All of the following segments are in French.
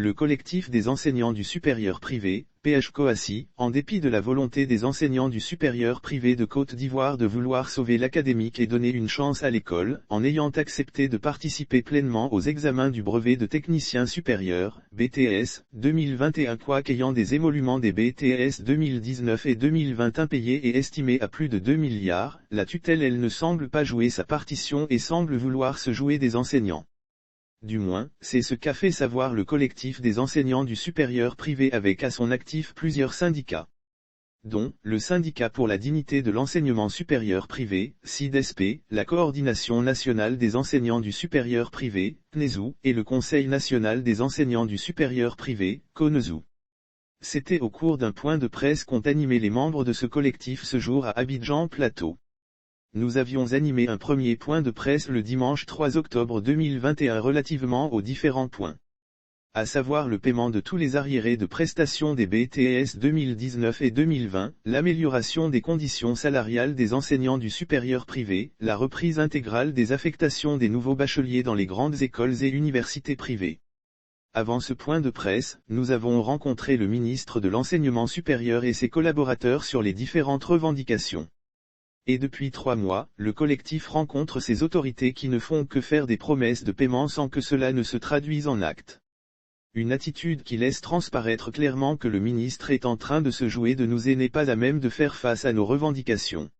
le collectif des enseignants du supérieur privé, PHCOASI, en dépit de la volonté des enseignants du supérieur privé de Côte d'Ivoire de vouloir sauver l'académique et donner une chance à l'école, en ayant accepté de participer pleinement aux examens du brevet de technicien supérieur, BTS, 2021 quoiqu'ayant des émoluments des BTS 2019 et 2020 impayés et estimés à plus de 2 milliards, la tutelle elle ne semble pas jouer sa partition et semble vouloir se jouer des enseignants. Du moins, c'est ce qu'a fait savoir le collectif des enseignants du supérieur privé avec à son actif plusieurs syndicats, dont le syndicat pour la dignité de l'enseignement supérieur privé, SIDESP, la coordination nationale des enseignants du supérieur privé, CNESU, et le Conseil national des enseignants du supérieur privé, CONESU. C'était au cours d'un point de presse qu'ont animé les membres de ce collectif ce jour à Abidjan Plateau. Nous avions animé un premier point de presse le dimanche 3 octobre 2021 relativement aux différents points, à savoir le paiement de tous les arriérés de prestations des BTS 2019 et 2020, l'amélioration des conditions salariales des enseignants du supérieur privé, la reprise intégrale des affectations des nouveaux bacheliers dans les grandes écoles et universités privées. Avant ce point de presse, nous avons rencontré le ministre de l'Enseignement supérieur et ses collaborateurs sur les différentes revendications. Et depuis 3 mois, le collectif rencontre ces autorités qui ne font que faire des promesses de paiement sans que cela ne se traduise en actes. Une attitude qui laisse transparaître clairement que le ministre est en train de se jouer de nous et n'est pas à même de faire face à nos revendications.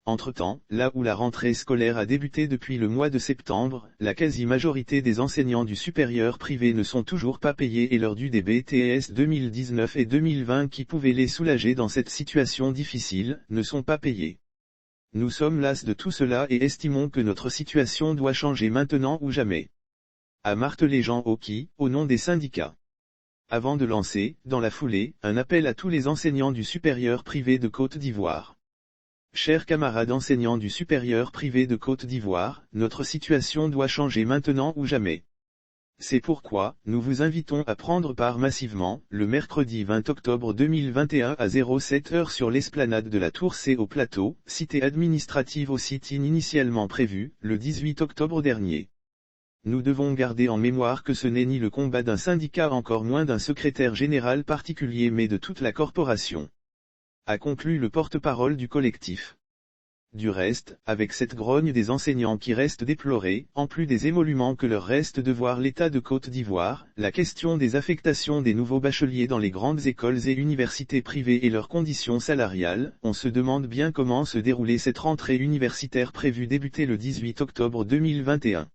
Entre-temps, là où la rentrée scolaire a débuté depuis le mois de septembre, la quasi-majorité des enseignants du supérieur privé ne sont toujours pas payés et leur dû des BTS 2019 et 2020 qui pouvaient les soulager dans cette situation difficile, ne sont pas payés. Nous sommes las de tout cela et estimons que notre situation doit changer maintenant ou jamais, a martelé Jean Oki, au nom des syndicats. Avant de lancer, dans la foulée, un appel à tous les enseignants du supérieur privé de Côte d'Ivoire. Chers camarades enseignants du supérieur privé de Côte d'Ivoire, notre situation doit changer maintenant ou jamais. C'est pourquoi, nous vous invitons à prendre part massivement, le mercredi 20 octobre 2021 à 07h sur l'esplanade de la Tour C au Plateau, cité administrative au sit-in initialement prévu, le 18 octobre dernier. Nous devons garder en mémoire que ce n'est ni le combat d'un syndicat encore moins d'un secrétaire général particulier mais de toute la corporation, a conclu le porte-parole du collectif. Du reste, avec cette grogne des enseignants qui reste déplorée, en plus des émoluments que leur reste de voir l'État de Côte d'Ivoire, la question des affectations des nouveaux bacheliers dans les grandes écoles et universités privées et leurs conditions salariales, on se demande bien comment se dérouler cette rentrée universitaire prévue débuter le 18 octobre 2021.